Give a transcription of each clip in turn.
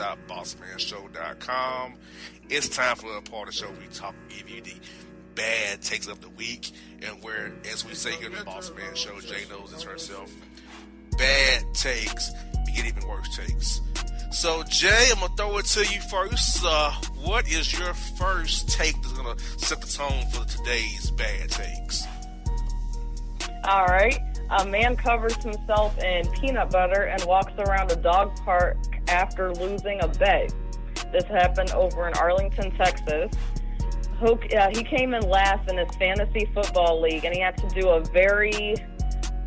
www.bossmanshow.com. It's time for a part of the show where we give you the bad takes of the week, and where, as we say here in the Bossman Show, Jay knows this herself, bad takes get even worse takes. So, Jay, I'm going to throw it to you first. What is your first take that's going to set the tone for today's bad takes? All right. A man covers himself in peanut butter and walks around a dog park after losing a bet. This happened over in Arlington, Texas. He came in last in his fantasy football league, and he had to do a very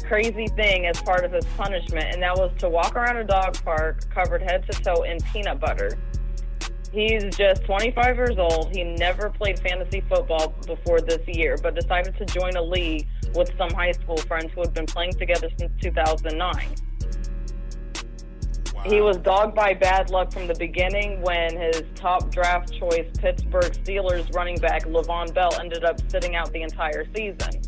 crazy thing as part of his punishment, and that was to walk around a dog park covered head to toe in peanut butter. He's just 25 years old. He never played fantasy football before this year, but decided to join a league with some high school friends who had been playing together since 2009. Wow. He was dogged by bad luck from the beginning when his top draft choice, Pittsburgh Steelers running back Le'Veon Bell, ended up sitting out the entire season.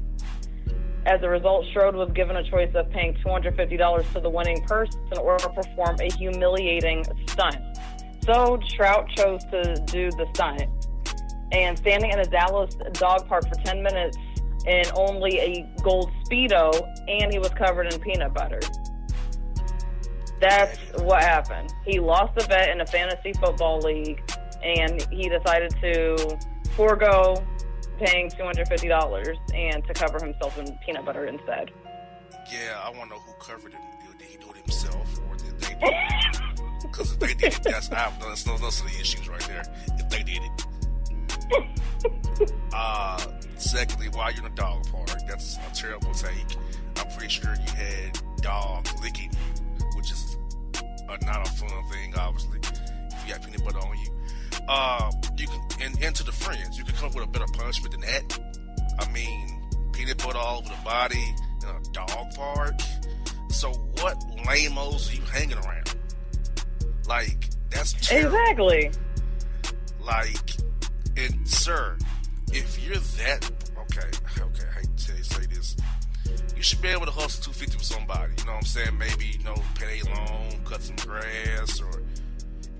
As a result, Strode was given a choice of paying $250 to the winning person or perform a humiliating stunt. So Trout chose to do the stunt, and standing in a Dallas dog park for 10 minutes in only a gold Speedo, and he was covered in peanut butter. That's what happened. He lost the bet in a fantasy football league, and he decided to forego paying $250 and to cover himself in peanut butter instead. Yeah, I want to know who covered him. Did he do it himself, or did they do it? Because if they did it, that's those are the issues right there. If they did it. Secondly, while you're in a dog park, that's a terrible take. I'm pretty sure you had dogs licking you, which is not a fun thing, obviously, if you got peanut butter on you. You can, and to the friends, you can come up with a better punishment than that. I mean, peanut butter all over the body in a dog park. So what lame-os are you hanging around? Like, that's terrible. Exactly. Like, and sir, if you're that, okay, I hate to say this, you should be able to hustle $250 with somebody. You know what I'm saying? Maybe, pay a loan, cut some grass, or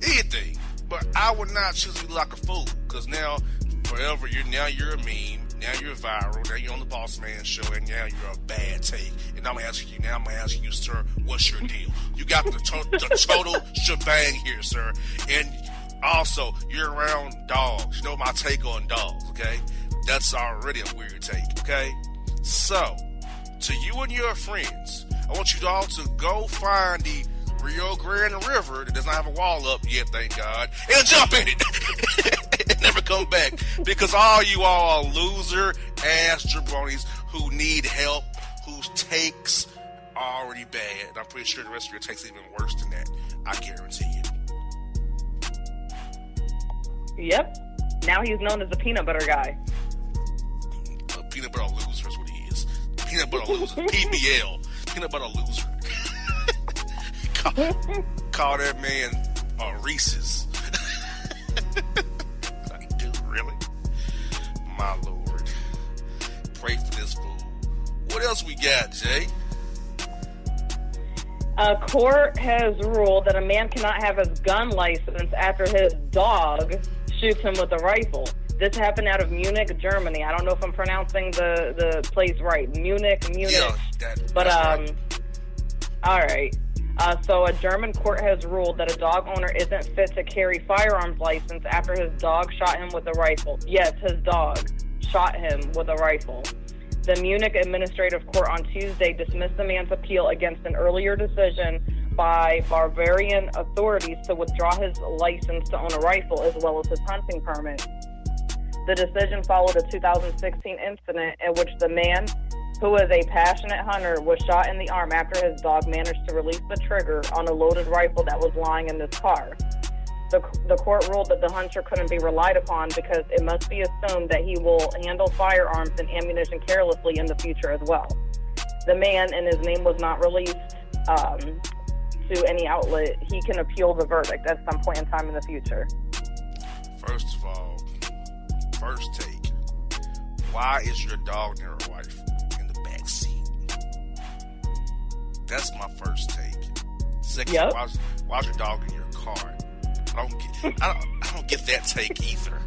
anything. But I would not choose to be like a fool, because now, forever, you're a meme, now you're viral, now you're on the Bossman Show, and now you're a bad take. And I'm asking you, sir, what's your deal? You got the total shebang here, sir. And also, you're around dogs. You know my take on dogs, okay? That's already a weird take, okay? So, to you and your friends, I want you all to go find the Rio Grande River that does not have a wall up yet, thank God, and jump in it and never come back, because all you all are loser ass jabronis who need help, whose takes are already bad, and I'm pretty sure the rest of your takes are even worse than that. I guarantee you. Yep. Now he's known as the peanut butter guy. A peanut butter loser is what he is. Peanut butter loser. PBL. Peanut butter loser. Call that man Reese's. Like, dude, really? My Lord. Pray for this fool. What else we got, Jay? A court has ruled that a man cannot have his gun license after his dog shoots him with a rifle. This happened out of Munich, Germany. I don't know if I'm pronouncing the place right. Munich. Yeah, that's right. All right. So a German court has ruled that a dog owner isn't fit to carry firearms license after his dog shot him with a rifle. Yes, his dog shot him with a rifle. The Munich Administrative Court on Tuesday dismissed the man's appeal against an earlier decision by Bavarian authorities to withdraw his license to own a rifle as well as his hunting permit. The decision followed a 2016 incident in which the man, who is a passionate hunter, was shot in the arm after his dog managed to release the trigger on a loaded rifle that was lying in his car. The court ruled that the hunter couldn't be relied upon because it must be assumed that he will handle firearms and ammunition carelessly in the future as well. The man, and his name was not released to any outlet, he can appeal the verdict at some point in time in the future. First of all, first take, why is your dog near a rifle in the back seat? That's my first take. Second, why's your dog in your car? I don't get that take either.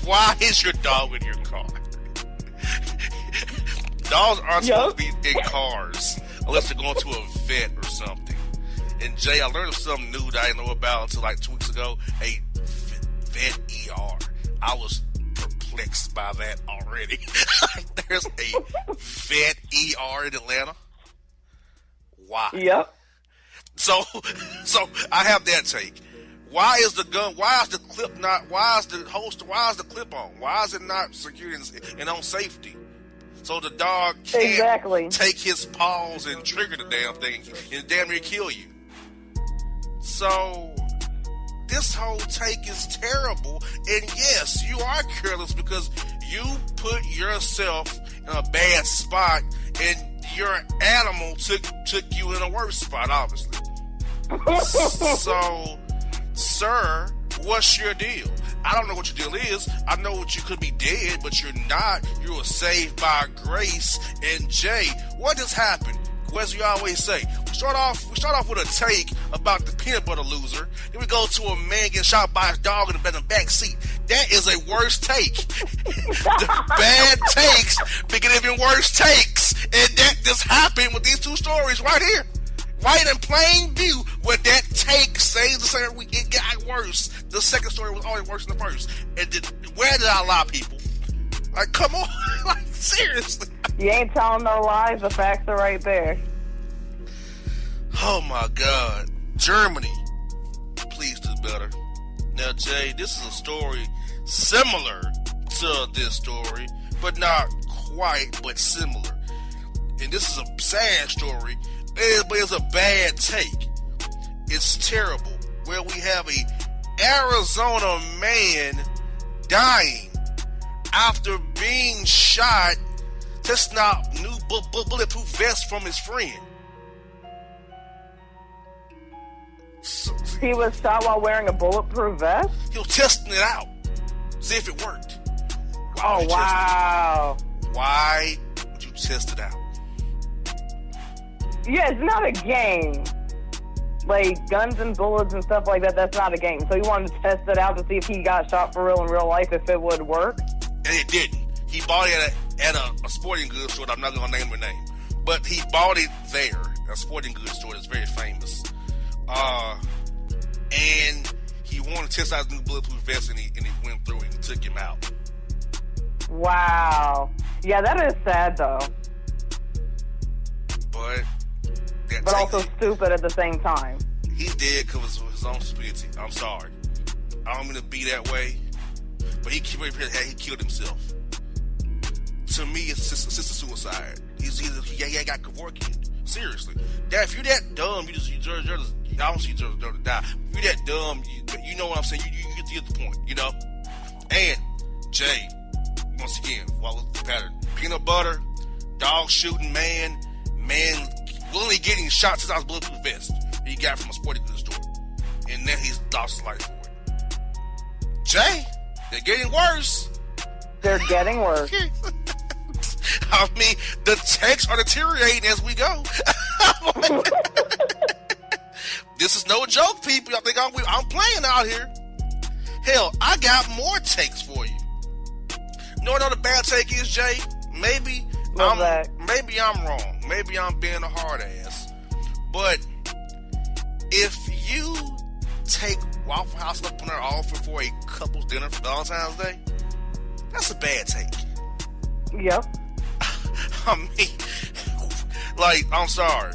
Why is your dog in your car? Dogs aren't supposed to be in cars unless they're going to a vet or something. And Jay, I learned of something new that I didn't know about until like 2 weeks ago. A vet ER. I was perplexed by that already. There's a vet ER in Atlanta. Why? Yep. So I have that take. Why is the gun? Why is the clip not? Why is the holster? Why is the clip on? Why is it not secured and on safety? So the dog can't take his paws and trigger the damn thing and damn near kill you. So this whole take is terrible. And yes, you are careless because you put yourself in a bad spot and your animal took you in a worse spot, obviously. So, sir, what's your deal? I don't know what your deal is. I know what you could be dead, but you're not. You were saved by grace. And Jay, what just happened? As you always say, we start off with a take about the peanut butter loser. Then we go to a man getting shot by his dog in the back seat. That is a worse take. The bad takes begin even worse takes, and that just happened with these two stories right here. Right in plain view, where that take says the same week, it got worse. The second story was always worse than the first. And where did I lie, people? Like, come on. Like, seriously. You ain't telling no lies. The facts are right there. Oh, my God. Germany. Please do better. Now, Jay, this is a story similar to this story, but not quite, but similar. And this is a sad story, but it's a bad take. It's terrible. Where we have a Arizona man dying after being shot, testing out new bulletproof vest from his friend. He was shot while wearing a bulletproof vest? He was testing it out. See if it worked. Oh, wow. Why would you test it out? Yeah, it's not a game. Like, guns and bullets and stuff like that, that's not a game. So he wanted to test it out to see if he got shot for real in real life, if it would work? And it didn't. He bought it at a sporting goods store. I'm not going to name the name. But he bought it there. A sporting goods store that's very famous. And he wanted to test out his new bulletproof vest, and he went through it and took him out. Wow. Yeah, that is sad, though. But also stupid at the same time. He did because of his own stupidity. I'm sorry. I don't mean to be that way, but he killed himself. To me, it's just a suicide. He got Kevorkian. Seriously. Dad, if you're that dumb, you deserve to die. If you're that dumb, you know what I'm saying. You get the point, you know? And, Jay, once again, follow the pattern. Peanut butter, dog shooting man willingly getting shot since I was bulletproof vest he got from a sporting goods store. And then he's lost his life for it. Jay, they're getting worse. They're getting worse. I mean, the texts are deteriorating as we go. This is no joke, people. I think I'm playing out here. Hell, I got more takes for you. You know what the bad take is, Jay? Maybe I'm wrong. Maybe I'm being a hard ass. But if you take Waffle House up on their offer for a couple's dinner for Valentine's Day, that's a bad take. Yep. I mean, like, I'm sorry.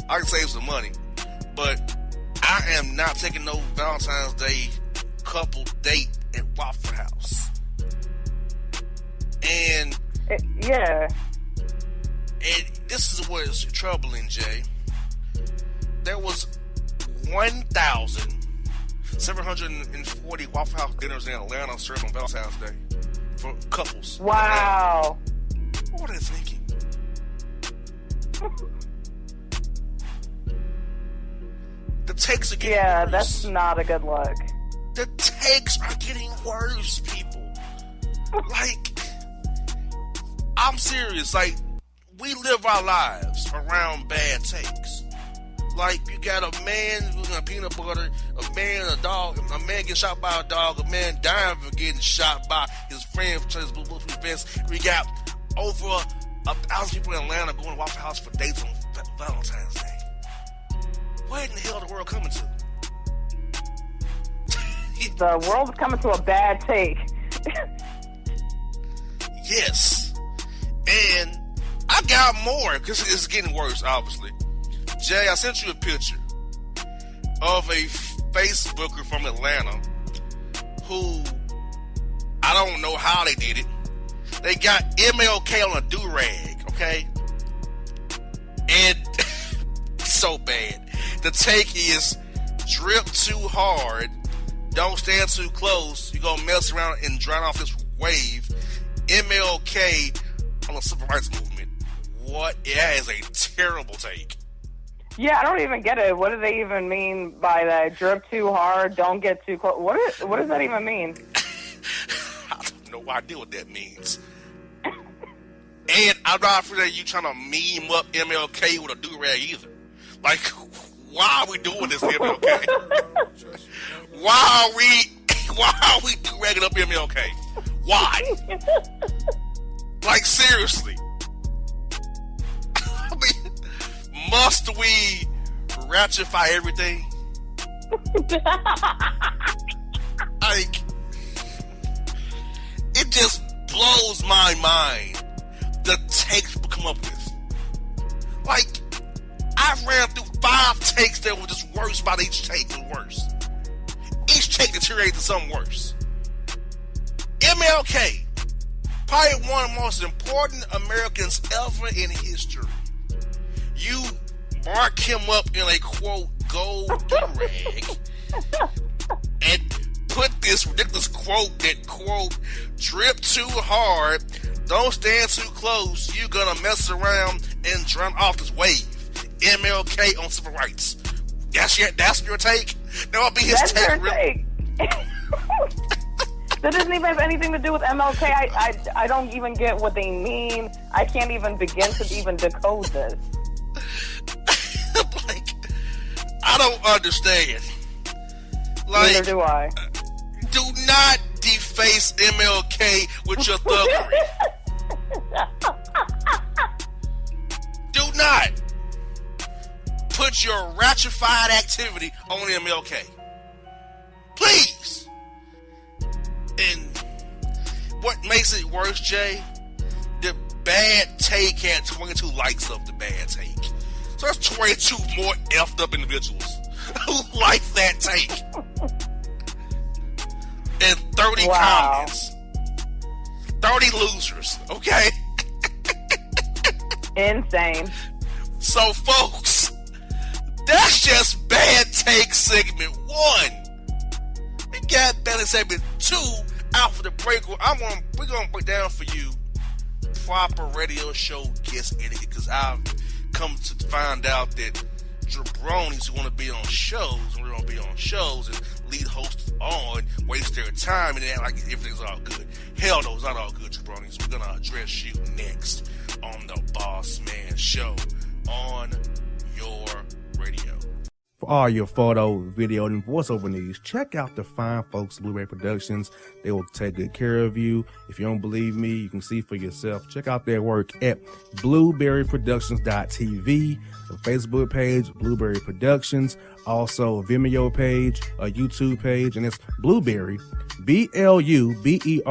I can save some money, but I am not taking no Valentine's Day couple date at Waffle House. And yeah. And this is what is troubling, Jay. There was 1,740 Waffle House dinners in Atlanta served on Valentine's Day for couples. Wow. What are they thinking? The takes are getting worse. That's not a good look. The takes are getting worse, people. Like, I'm serious. Like, we live our lives around bad takes. Like, you got a man with a peanut butter, a man, a dog, a man getting shot by a dog, a man dying for getting shot by his friend for his bulletproof vest. We got over 1,000 people in Atlanta going to Waffle House for dates on Valentine's Day. Where in the hell the world coming to? The world's coming to a bad take. Yes. And I got more, because it's getting worse, obviously. Jay, I sent you a picture of a Facebooker from Atlanta who, I don't know how they did it. They got MLK on a do-rag, okay? And so bad. The take is, drip too hard, don't stand too close, you're gonna mess around and drown off this wave. MLK on the civil rights movement. What? That is a terrible take. Yeah, I don't even get it. What do they even mean by that? Drip too hard, don't get too close. What does that even mean? I have no idea what that means. And I'm not afraid of you trying to meme up MLK with a do-rag either. Like, why are we doing this, MLK? Why are we do-ragging up MLK? Why? Like, seriously. I mean, must we ratify everything? Like, it just blows my mind the takes we come up with. Like, I ran through 5 takes that were just worse about each take was worse. Each take deteriorated to something worse. MLK, probably one of the most important Americans ever in history. You mark him up in a, quote, gold do-rag and put this ridiculous quote that, quote, drip too hard, don't stand too close, you're gonna mess around and drown off this wave. MLK on civil rights. That's your take? That would be his That's take. Your take. That doesn't even have anything to do with MLK. I don't even get what they mean. I can't even begin to even decode this. Like, I don't understand. Like, Neither do I. Do not deface MLK with your thuggery. Do not put your ratified activity on MLK. Please. And what makes it worse, Jay, the bad take had 22 likes of the bad take. So that's 22 more effed up individuals who like that take. And 30 comments. 30 losers, okay? Insane. So, folks, that's just bad take segment 1. We got bad segment 2 out for the break. We're gonna break down for you proper radio show guest etiquette, because I've come to find out that jabronis who want to be on shows, and we're gonna be on shows and lead hosts on, waste their time and act like everything's all good. Hell no, it's not all good, jabronis. We're gonna address you next on the Bossman Show on your radio. For all your photo, video, and voiceover needs, check out the fine folks at Blueberry Productions. They will take good care of you. If you don't believe me, you can see for yourself. Check out their work at blueberryproductions.tv, the Facebook page, Blueberry Productions, also a Vimeo page, a YouTube page, and it's Blueberry, BLUBERRY,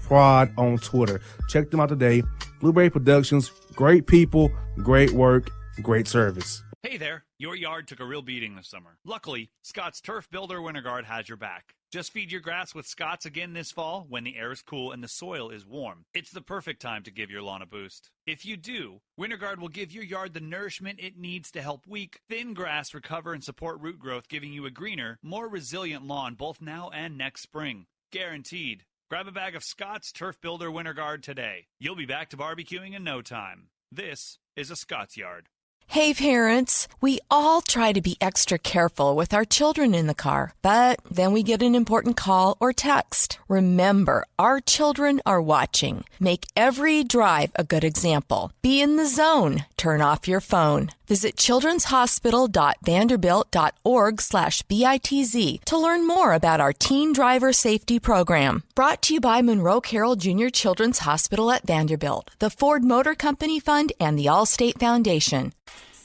Prod on Twitter. Check them out today. Blueberry Productions, great people, great work, great service. Hey there, your yard took a real beating this summer. Luckily, Scott's Turf Builder Winter Guard has your back. Just feed your grass with Scott's again this fall when the air is cool and the soil is warm. It's the perfect time to give your lawn a boost. If you do, Winter Guard will give your yard the nourishment it needs to help weak, thin grass recover and support root growth, giving you a greener, more resilient lawn both now and next spring. Guaranteed. Grab a bag of Scott's Turf Builder Winter Guard today. You'll be back to barbecuing in no time. This is a Scott's Yard. Hey parents, we all try to be extra careful with our children in the car, but then we get an important call or text. Remember, our children are watching. Make every drive a good example. Be in the zone. Turn off your phone. Visit childrenshospital.vanderbilt.org/BITZ to learn more about our teen driver safety program. Brought to you by Monroe Carroll Jr. Children's Hospital at Vanderbilt, the Ford Motor Company Fund, and the Allstate Foundation.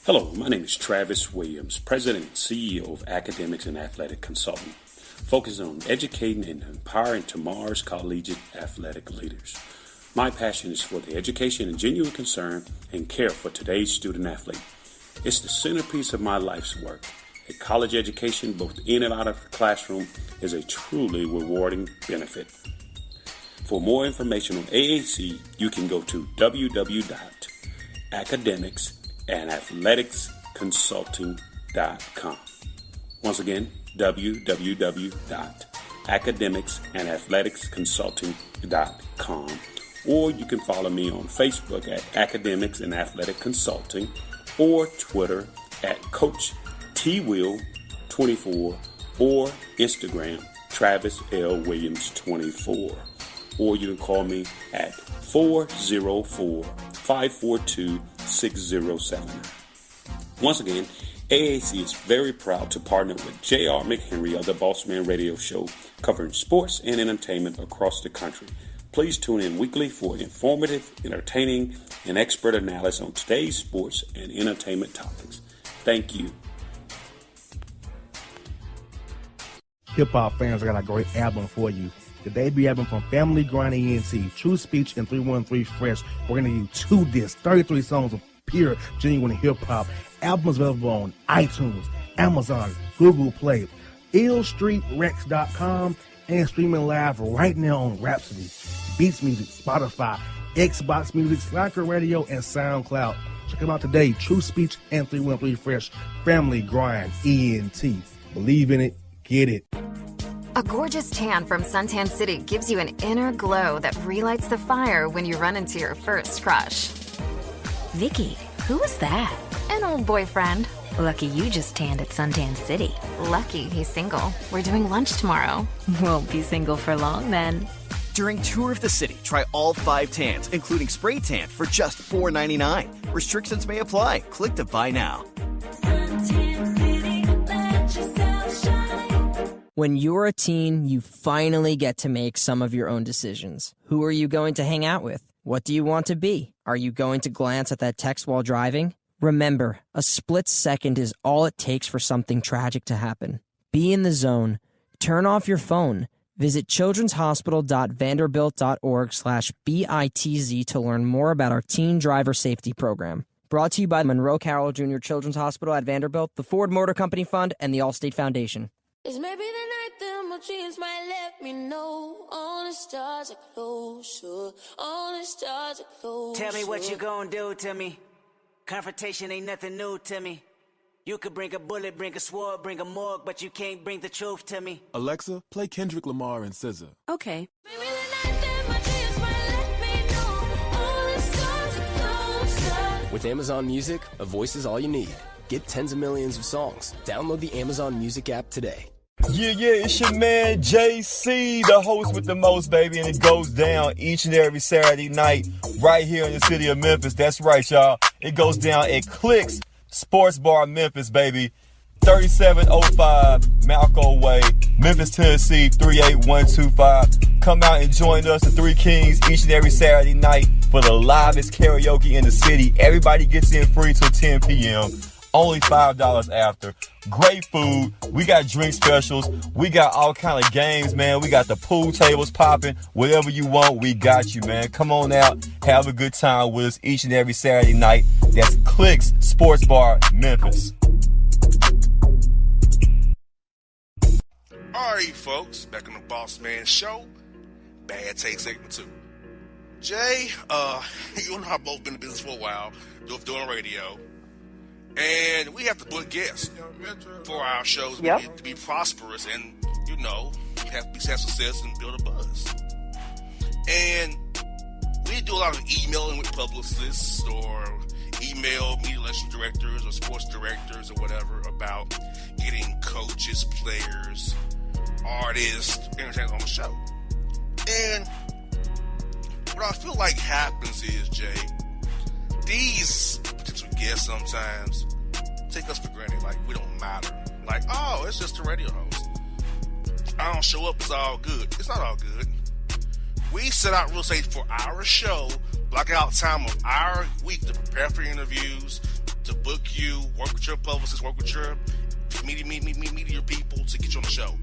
Hello, my name is Travis Williams, President and CEO of Academics and Athletic Consulting, focusing on educating and empowering tomorrow's collegiate athletic leaders. My passion is for the education and genuine concern and care for today's student athlete. It's the centerpiece of my life's work. A college education, both in and out of the classroom, is a truly rewarding benefit. For more information on AAC, you can go to www.academicsandathleticsconsulting.com. Once again, www.academicsandathleticsconsulting.com. Or you can follow me on Facebook at Academics and Athletic Consulting, or Twitter at Coach TWill24, or Instagram Travis L. Williams 24. Or you can call me at 404-542-6079. Once again, AAC is very proud to partner with J.R. McHenry of the Bossman Radio Show, covering sports and entertainment across the country. Please tune in weekly for informative, entertaining, and expert analysis on today's sports and entertainment topics. Thank you. Hip-hop fans, I got a great album for you. The debut album from Family Grind ENT, True Speech and 313 Fresh. We're going to give you 2 discs, 33 songs of pure, genuine hip-hop. Albums available on iTunes, Amazon, Google Play, illstreetrex.com, and streaming live right now on Rhapsody, Beats Music, Spotify, Xbox Music, Slacker Radio, and SoundCloud. Check them out today. True Speech and 313 Fresh. Family Grind ENT. Believe in it. Get it. A gorgeous tan from Suntan City gives you an inner glow that relights the fire when you run into your first crush. Vicky, who was that? An old boyfriend. Lucky you just tanned at Suntan City. Lucky he's single. We're doing lunch tomorrow. Won't be single for long then. During Tour of the City, try all 5 tans, including spray tan, for just $4.99. Restrictions may apply. Click to buy now. When you're a teen, you finally get to make some of your own decisions. Who are you going to hang out with? What do you want to be? Are you going to glance at that text while driving? Remember, a split second is all it takes for something tragic to happen. Be in the zone. Turn off your phone. Visit childrenshospital.vanderbilt.org/BITZ to learn more about our teen driver safety program. Brought to you by Monroe Carroll Jr. Children's Hospital at Vanderbilt, the Ford Motor Company Fund, and the Allstate Foundation. It's maybe the night that my dreams might let me know. All the stars are closer. All the stars are closer. Tell me what you gonna do to me. Confrontation ain't nothing new to me. You could bring a bullet, bring a sword, bring a morgue, but you can't bring the truth to me. Alexa, play Kendrick Lamar and SZA. Okay. Maybe the night that my dreams might let me know. All the stars are closer. With Amazon Music, a voice is all you need. Get tens of millions of songs. Download the Amazon Music app today. Yeah, it's your man JC, the host with the most, baby, and it goes down each and every Saturday night right here in the city of Memphis. That's right, y'all. It goes down at Clicks Sports Bar Memphis, baby. 3705 Malco Way, Memphis, Tennessee, 38125. Come out and join us, the Three Kings, each and every Saturday night for the livest karaoke in the city. Everybody gets in free till 10 p.m. Only $5 after. Great food. We got drink specials. We got all kind of games, man. We got the pool tables popping. Whatever you want, we got you, man. Come on out. Have a good time with us each and every Saturday night. That's Clicks Sports Bar, Memphis. All right, folks. Back on the Bossman Show. Bad Take segment 2. Jay, you and I have both been in business for a while. Doing radio. And we have to book guests for our shows to be prosperous and, have success and build a buzz. And we do a lot of emailing with publicists or email media relations directors or sports directors or whatever about getting coaches, players, artists, entertainers on the show. And what I feel like happens is, Jay, these potential guests sometimes take us for granted, like we don't matter. Like, oh, it's just a radio host. I don't show up, it's all good. It's not all good. We set out real estate for our show, block out time of our week to prepare for interviews, to book you, work with your publicists, work with your media people to get you on the show.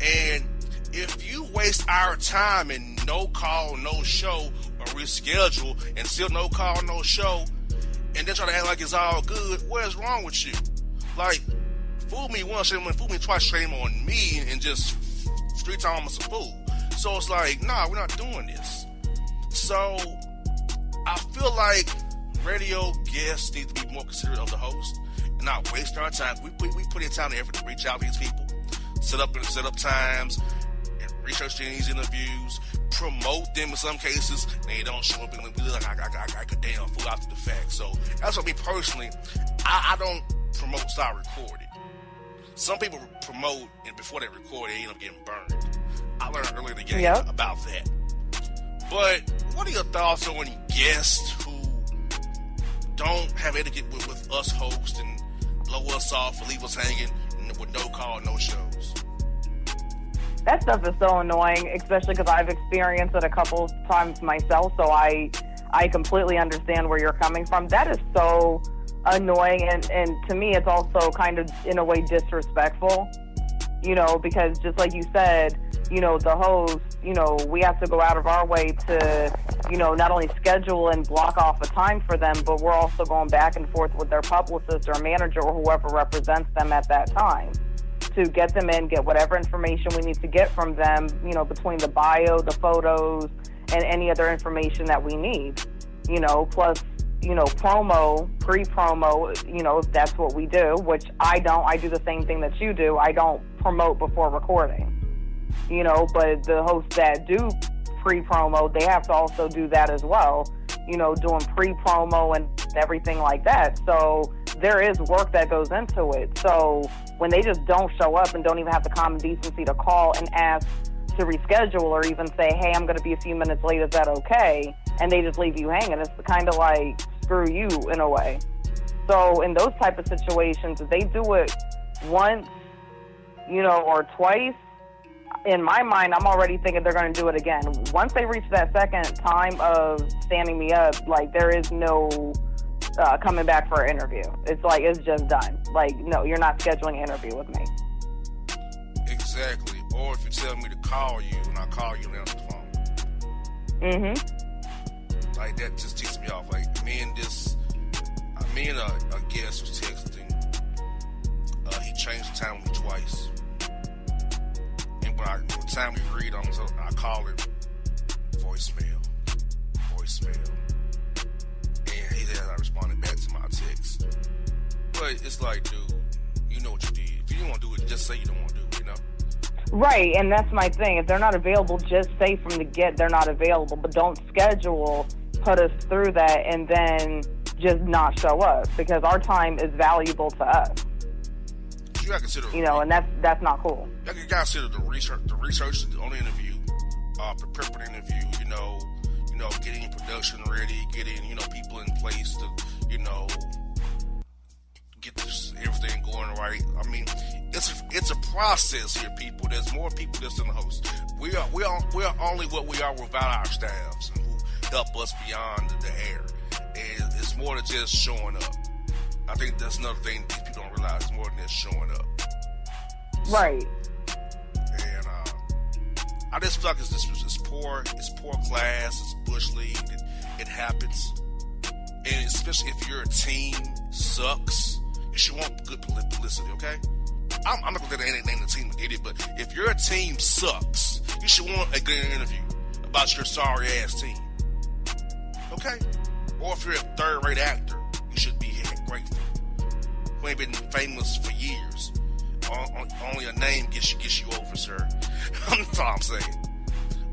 And if you waste our time and no call, no show, or reschedule, and still no call, no show, and then try to act like it's all good, what is wrong with you? Like, fool me once, shame on me, fool me twice, shame on me, and just street time I'm a fool. So it's like, nah, we're not doing this. So I feel like radio guests need to be more considerate of the host and not waste our time. We put in time and effort to reach out to these people, set up times, and research these interviews, promote them in some cases, and they don't show up and we look like I could damn fool after the fact. So that's what me personally, I don't promote start recording. Some people promote and before they record they end up getting burned. I learned earlier in the game about that. But what are your thoughts on guests who don't have etiquette with us hosts and blow us off or leave us hanging with no call, no shows? That stuff is so annoying, especially because I've experienced it a couple times myself, so I completely understand where you're coming from. That is so annoying, and to me it's also kind of, in a way, disrespectful, because just like you said, the host, we have to go out of our way to, not only schedule and block off a time for them, but we're also going back and forth with their publicist or manager or whoever represents them at that time to get them in, get whatever information we need to get from them, between the bio, the photos, and any other information that we need, plus, promo, pre-promo, if that's what we do, which I don't. I do the same thing that you do. I don't promote before recording, but the hosts that do pre-promo, they have to also do that as well, doing pre-promo and everything like that. So there is work that goes into it. So when they just don't show up and don't even have the common decency to call and ask to reschedule or even say, hey, I'm going to be a few minutes late, is that okay? And they just leave you hanging. It's kind of like, screw you in a way. So in those type of situations, if they do it once, or twice, in my mind, I'm already thinking they're going to do it again. Once they reach that second time of standing me up, like, there is no coming back for an interview. It's like, it's just done. Like, no, you're not scheduling an interview with me. Exactly. Or if you tell me to call you and I call you and answer the phone. Mm-hmm. Like, that just ticks me off. Like, me and a guest was texting. He changed the time with me twice. And when the time we agreed on, so I called him voicemail. And he said I responded back to my text. But it's like, dude, you know what you did. If you didn't want to do it, just say you don't want to do it, Right, and that's my thing. If they're not available, just say from the get they're not available. But don't schedule, put us through that, and then just not show up, because our time is valuable to us. You gotta consider, and that's not cool. You gotta consider the research on the interview, prepare for the interview. Getting production ready, getting people in place to get everything going right. I mean, it's a process here, people. There's more people just than the host. We are only what we are without our staffs and who help us beyond the air. And it's more than just showing up. I think that's another thing these people don't realize. It's more than just showing up. Right. And I just feel like it's poor class. It's bush league. It happens. And especially if your team sucks, you should want good publicity, okay? I'm not going to name the team an idiot, but if your team sucks, you should want a good interview about your sorry-ass team, okay? Or if you're a third-rate actor, you should be grateful. Who ain't been famous for years. Only a name gets you over, sir. That's all I'm saying.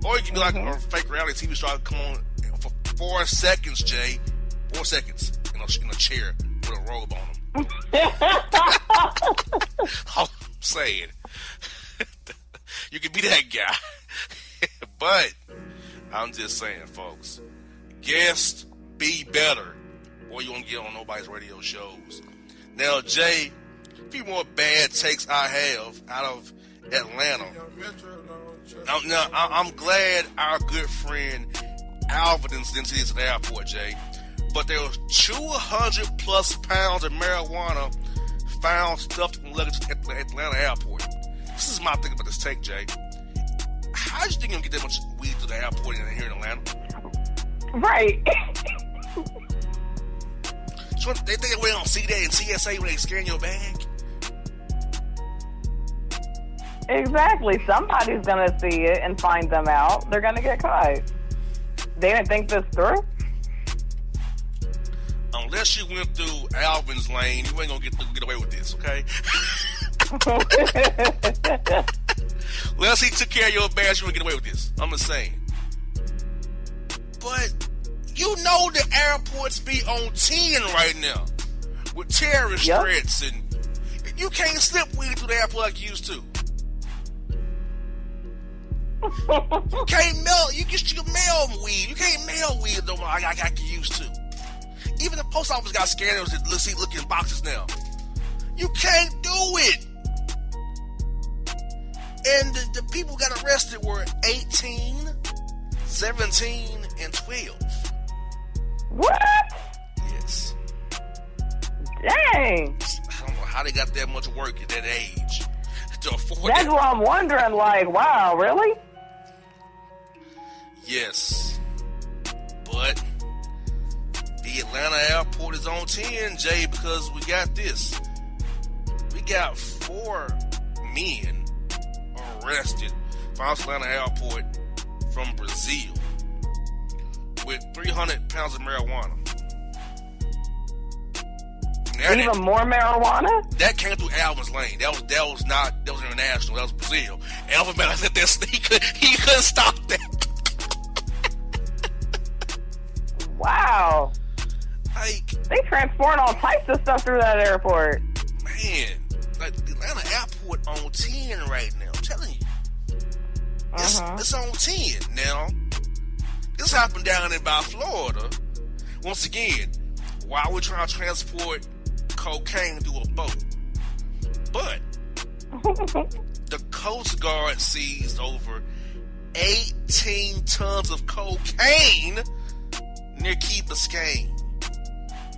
Or you can be like a fake reality TV star, come on for 4 seconds, Jay. 4 seconds. And in a chair with a robe on him. All I'm saying, you can be that guy. But I'm just saying, folks, guests be better, or you won't get on nobody's radio shows. Now, Jay, a few more bad takes I have out of Atlanta. Now, I'm glad our good friend Alvin didn't see this at the airport, Jay. But there was 200 plus pounds of marijuana found stuffed in luggage at the Atlanta airport. This is my thing about this take, Jay. How do you think you're going to get that much weed to the airport here in Atlanta? Right. So they think we don't see that in TSA when they scan your bag? Exactly. Somebody's going to see it and find them out. They're going to get caught. They didn't think this through? Unless you went through Alvin's lane, you ain't going to get away with this, okay? Unless he took care of your bag, you won't get away with this. I'm just saying. But you know the airports be on 10 right now with terrorist threats, and you can't slip weed through the airport like you used to. You can't mail. You can mail weed. You can't mail weed though like I got used to. Even the post office got scanners that look in boxes now. You can't do it. And the people got arrested were 18, 17, and 12. What? Yes. Dang. I don't know how they got that much work at that age to afford That's that. what I'm wondering, like, wow, really? Yes. But the Atlanta airport is on 10, Jay, because we got this. We got 4 men arrested from Atlanta airport from Brazil with 300 pounds of marijuana. Now even more marijuana? That came through Alvin's lane. That was international. That was Brazil. Alvin better let that he couldn't stop that. Wow. Like, they transport all types of stuff through that airport. Man, like the Atlanta airport on 10 right now. I'm telling you. It's on 10 now. This happened down in by Florida. Once again, while we're trying to transport cocaine through a boat. But the Coast Guard seized over 18 tons of cocaine near Key Biscayne,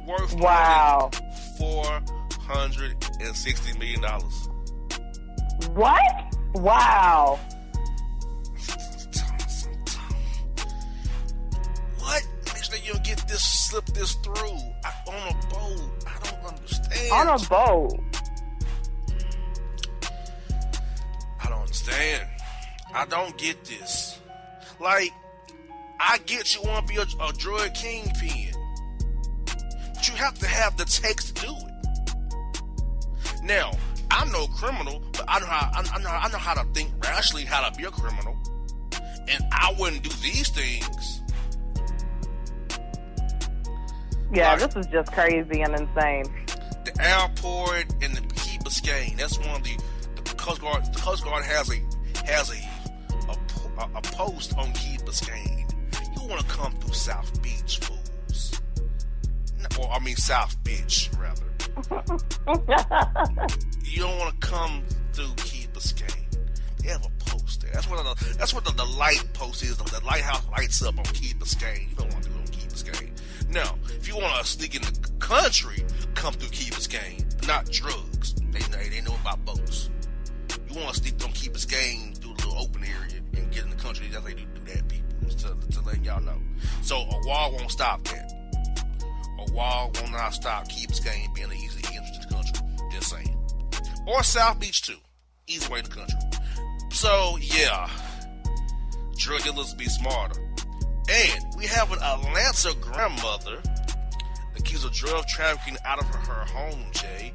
worth more than $460 million. What? Wow. What? Makes sure you don't slip this through on a boat. I don't understand. On a boat. I don't understand. I don't get this. Like, I get you want to be a drug kingpin, but you have to have the takes to do it. Now, I'm no criminal, but I know how to think rationally, how to be a criminal, and I wouldn't do these things. Yeah, this is just crazy and insane. The airport and the Key Biscayne. That's one of the Coast Guard. The Coast Guard has a post on Key Biscayne. You want to come through South Beach, fools? South Beach, rather. You don't want to come through Key Biscayne. They have a post there. That's what the light post is. The lighthouse lights up on Key Biscayne. You don't want to do it on Key Biscayne. Now, if you want to sneak in the country, come through Key Biscayne, but not drugs. They know about boats. You want to sneak on Key Biscayne through a little open area and get in the country. That's how they do that, people. To let y'all know. So a wall won't stop that. A wall will not stop Key Biscayne being an easy entrance to the country. Just saying. Or South Beach too. Easy way in the country. So yeah, drug dealers be smarter. And we have an Atlanta grandmother accused of drug trafficking out of her home, Jay.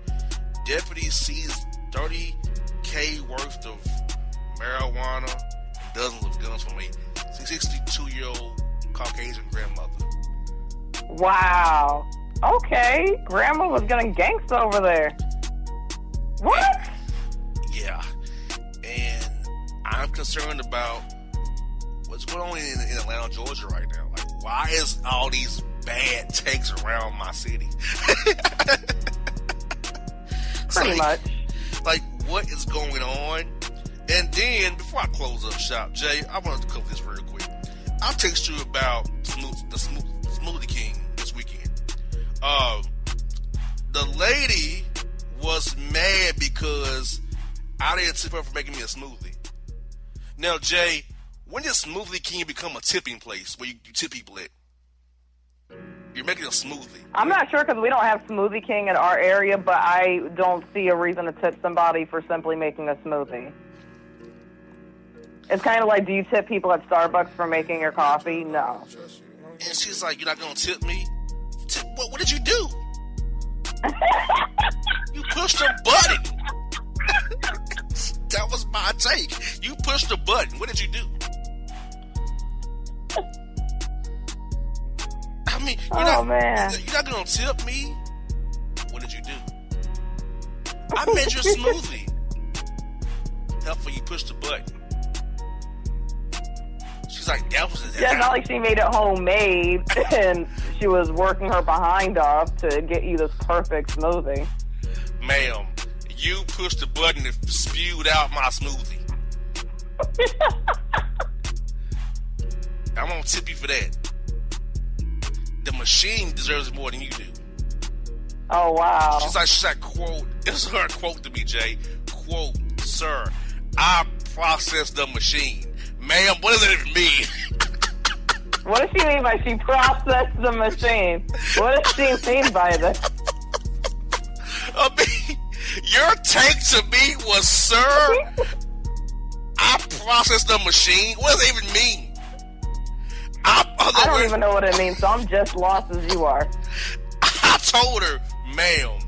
Deputies seized $30,000 worth of marijuana and dozens of guns from a 62-year-old Caucasian grandmother. Wow. Okay, Grandma was getting gangsta over there. What? Yeah. And I'm concerned about what's going on in Atlanta, Georgia right now. Like, why is all these bad takes around my city? Pretty much. Like, what is going on? And then, before I close up shop, Jay, I wanted to cover this real quick. I'll text you about the Smoothie King this weekend. The lady was mad because I didn't tip her for making me a smoothie. Now, Jay, when does Smoothie King become a tipping place where you tip people at? You're making a smoothie. I'm not sure because we don't have Smoothie King in our area, but I don't see a reason to tip somebody for simply making a smoothie. It's kind of like, do you tip people at Starbucks for making your coffee? No. And she's like, you're not going to tip me? What did you do? You pushed a button. That was my take. You pushed a button. What did you do? I mean, you're not going to tip me? What did you do? I made your smoothie. Helpful, you pushed the button. She's like, that was yeah, not like she made it homemade and she was working her behind off to get you this perfect smoothie. Ma'am, you pushed the button and spewed out my smoothie. I'm gonna tip you for that. The machine deserves more than you do. Oh, wow. She's like, quote, this is her quote to me, Jay. Quote, sir, I processed the machine. Ma'am, what does it even mean? What does she mean by she processed the machine? What does she mean by this? I mean, your take to me was, sir, I processed the machine. What does it even mean? I don't even know what it means, so I'm just lost as you are. I told her, ma'am,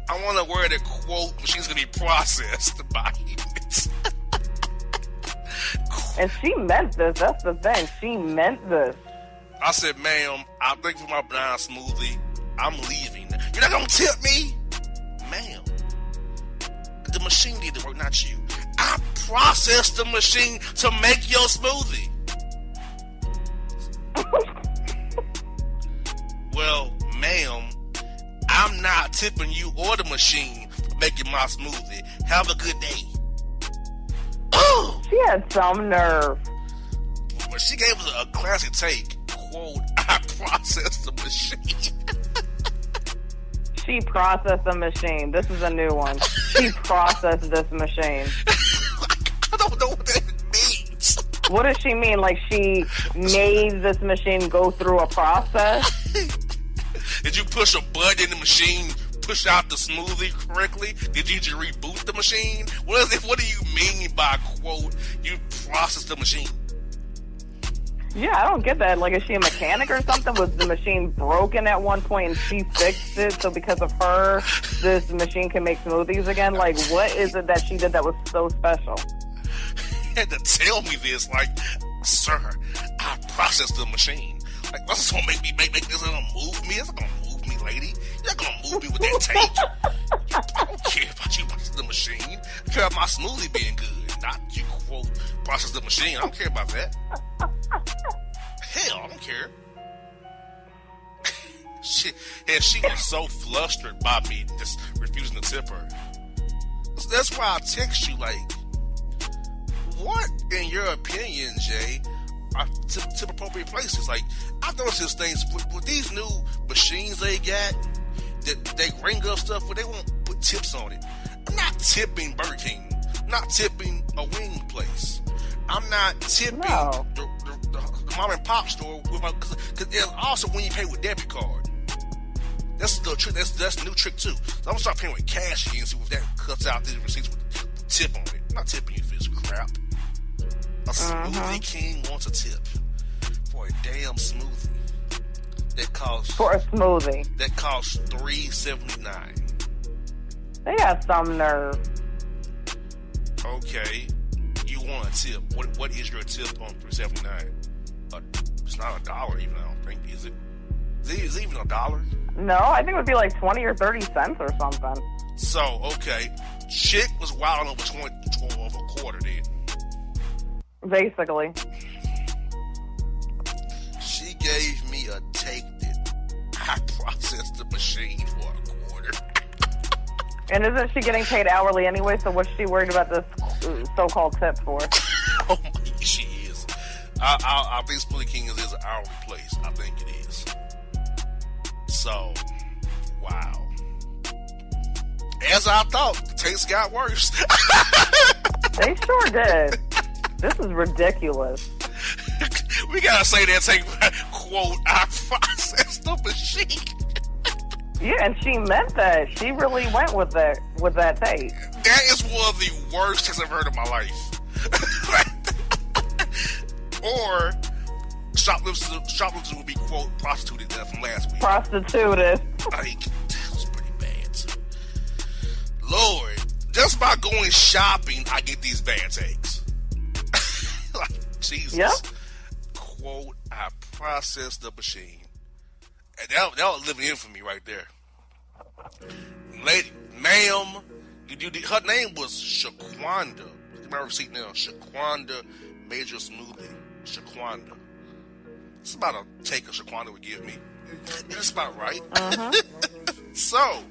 I want to wear the quote, machine's going to be processed by humans. And she meant this. That's the thing. She meant this. I said, ma'am, I thank you for my banana smoothie. I'm leaving. You're not going to tip me? Ma'am, the machine did the work, not you. I processed the machine to make your smoothie. Well, ma'am, I'm not tipping you or the machine for making my smoothie. Have a good day. She had some nerve. But she gave us a classic take. Quote, I processed the machine. She processed the machine. This is a new one. She processed this machine. I don't know what that means. What does she mean? Like she made this machine go through a process? Did you push a button in the machine, push out the smoothie correctly? Did you just reboot the machine? What do you mean by, quote, you processed the machine? Yeah, I don't get that. Like, is she a mechanic or something? Was the machine broken at one point and she fixed it, so because of her, this machine can make smoothies again? Like, what is it that she did that was so special? You had to tell me this, like, sir, I processed the machine. Like, that's gonna make this gonna move me? It's not gonna move me, lady. You're not gonna move me with that tape. I don't care about you processing the machine. I care about my smoothie being good, not you, quote, process the machine. I don't care about that. Hell, I don't care. she was so flustered by me just refusing to tip her. So that's why I text you, like, what, in your opinion, Jay, are tip appropriate places? Like, I've noticed these things with these new machines they got, that they ring up stuff where they won't put tips on it. I'm not tipping Burger King. I'm not tipping a wing place. I'm not tipping the mom and pop store with my, because also when you pay with debit card. That's the trick. That's the new trick too. So I'm gonna start paying with cash again. See if that cuts out these receipts with the tip on it. I'm not tipping you for this crap. A Smoothie King wants a tip for a damn smoothie that costs $3.79. They have some nerve. Okay, you want a tip? What is your tip on $3.79? It's not $1 even. I don't think, is it? Is it even $1? No, I think it would be like 20 or 30 cents or something. So, okay. Chick was wilding over 12 a quarter then. Basically. She gave me a take that I processed the machine for a quarter. And isn't she getting paid hourly anyway? So what's she worried about this so-called tip for? Oh my, she is. I think Smoothie King is an hourly place. I think it is. So, wow. As I thought, the taste got worse. They sure did. This is ridiculous. We gotta say that take quote, I processed the machine. Yeah, and she meant that. She really went with that tape. That is one of the worst things I've heard in my life. Or shoplifters would be quote prostituted from last week. Prostituted. Like, that was pretty bad too. Lord, just by going shopping, I get these bad takes. Like, Jesus. Yep. Quote, I processed the machine. And that was living in for me right there. Lady, ma'am, her name was Shaquanda. My receipt now, Shaquanda Major Smoothie. Shaquanda. It's about a take of Shaquanda would give me. That's about right. Uh-huh. So,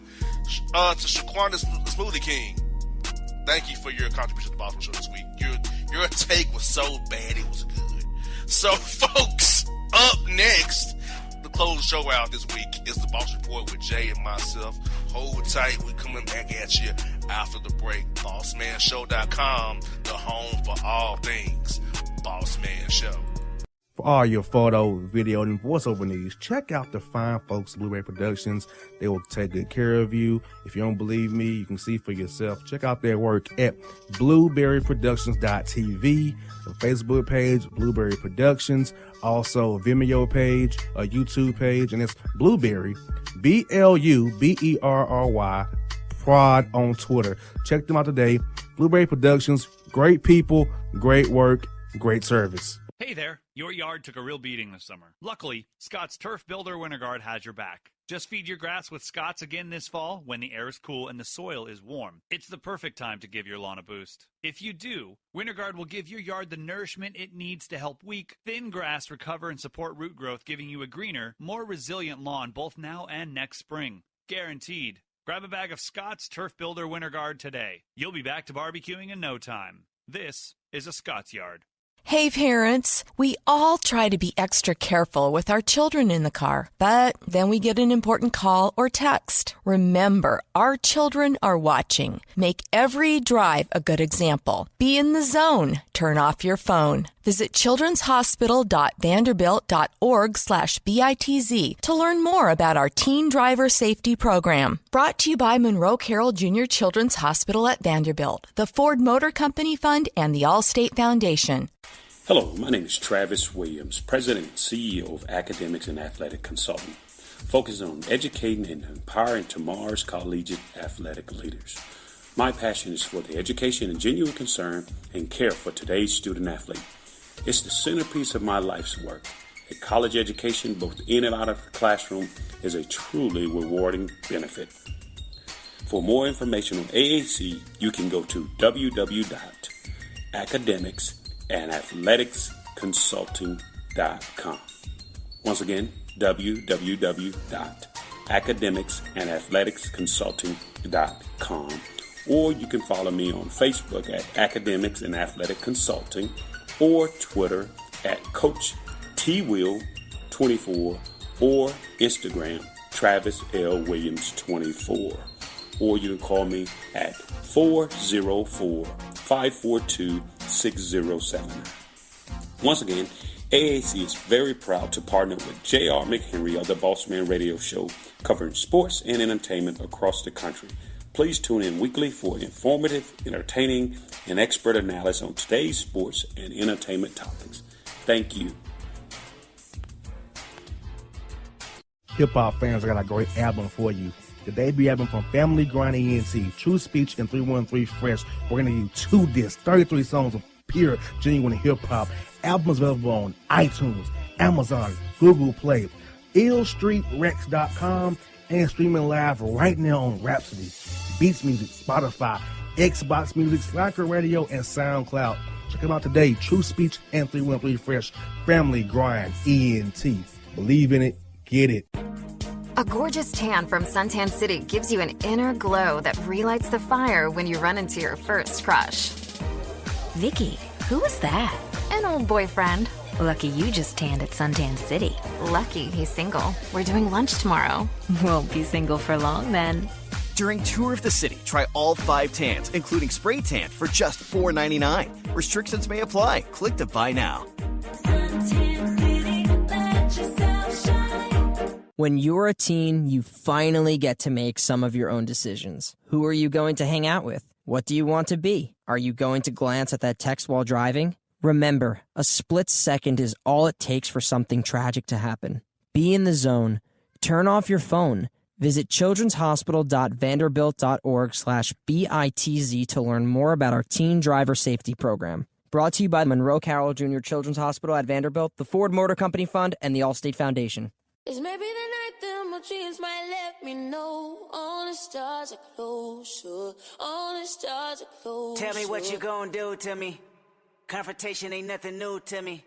to Shaquanda Smoothie King, thank you for your contribution to the Bossman Show this week. Your take was so bad it was good. So, folks, up next, to close the show out this week is the Boss Report with Jay and myself. Hold tight. We coming back at you after the break. BossmanShow.com, the home for all things Bossman Show. For all your photo, video, and voiceover needs, check out the fine folks at Blueberry Productions. They will take good care of you. If you don't believe me, you can see for yourself. Check out their work at blueberryproductions.tv, the Facebook page, Blueberry Productions, also a Vimeo page, a YouTube page, and it's Blueberry, BLUBERRY, Prod on Twitter. Check them out today. Blueberry Productions, great people, great work, great service. Hey there, your yard took a real beating this summer. Luckily, Scott's Turf Builder Winter Guard has your back. Just feed your grass with Scott's again this fall when the air is cool and the soil is warm. It's the perfect time to give your lawn a boost. If you do, Winter Guard will give your yard the nourishment it needs to help weak, thin grass recover and support root growth, giving you a greener, more resilient lawn both now and next spring. Guaranteed. Grab a bag of Scott's Turf Builder Winter Guard today. You'll be back to barbecuing in no time. This is a Scott's Yard. Hey parents, we all try to be extra careful with our children in the car, but then we get an important call or text. Remember, our children are watching. Make every drive a good example. Be in the zone. Turn off your phone. Visit childrenshospital.vanderbilt.org/BITZ to learn more about our Teen Driver Safety Program. Brought to you by Monroe Carroll Jr. Children's Hospital at Vanderbilt, the Ford Motor Company Fund, and the Allstate Foundation. Hello, my name is Travis Williams, President and CEO of Academics and Athletic Consulting, focusing on educating and empowering tomorrow's collegiate athletic leaders. My passion is for the education and genuine concern and care for today's student athlete. It's the centerpiece of my life's work. A college education, both in and out of the classroom, is a truly rewarding benefit. For more information on AAC, you can go to www.academicsandathleticsconsulting.com. Once again, www.academicsandathleticsconsulting.com. Or you can follow me on Facebook at Academics and Athletic Consulting, or Twitter at Coach TWill24, or Instagram Travis L. Williams 24. Or you can call me at 404-542-6079. Once again, AAC is very proud to partner with J.R. McHenry of the Bossman Radio Show, covering sports and entertainment across the country. Please tune in weekly for informative, entertaining, and expert analysis on today's sports and entertainment topics. Thank you. Hip-hop fans, I got a great album for you. The debut album from Family Grind ENT, True Speech and 313 Fresh. We're going to give you 2 discs, 33 songs of pure, genuine hip-hop. Albums available on iTunes, Amazon, Google Play. illstreetrex.com, and streaming live right now on Rhapsody, Beats Music, Spotify, Xbox Music, Slacker Radio, and SoundCloud. Check them out today. True Speech and 313 Fresh. Family Grind, ENT. Believe in it. Get it. A gorgeous tan from Suntan City gives you an inner glow that relights the fire when you run into your first crush. Vicky, who was that? An old boyfriend. Lucky you just tanned at Suntan City. Lucky he's single. We're doing lunch tomorrow. Won't be single for long then. During Tour of the City, try all 5 tans, including spray tan, for just $4.99. Restrictions may apply. Click to buy now. When you're a teen, you finally get to make some of your own decisions. Who are you going to hang out with? What do you want to be? Are you going to glance at that text while driving? Remember, a split second is all it takes for something tragic to happen. Be in the zone. Turn off your phone. Visit childrenshospital.vanderbilt.org/BITZ to learn more about our teen driver safety program. Brought to you by Monroe Carroll Jr. Children's Hospital at Vanderbilt, the Ford Motor Company Fund, and the Allstate Foundation. It's maybe the night that my dreams might let me know. All the stars are closer. All the stars are closer. Tell me what you gonna do to me. Confrontation ain't nothing new to me.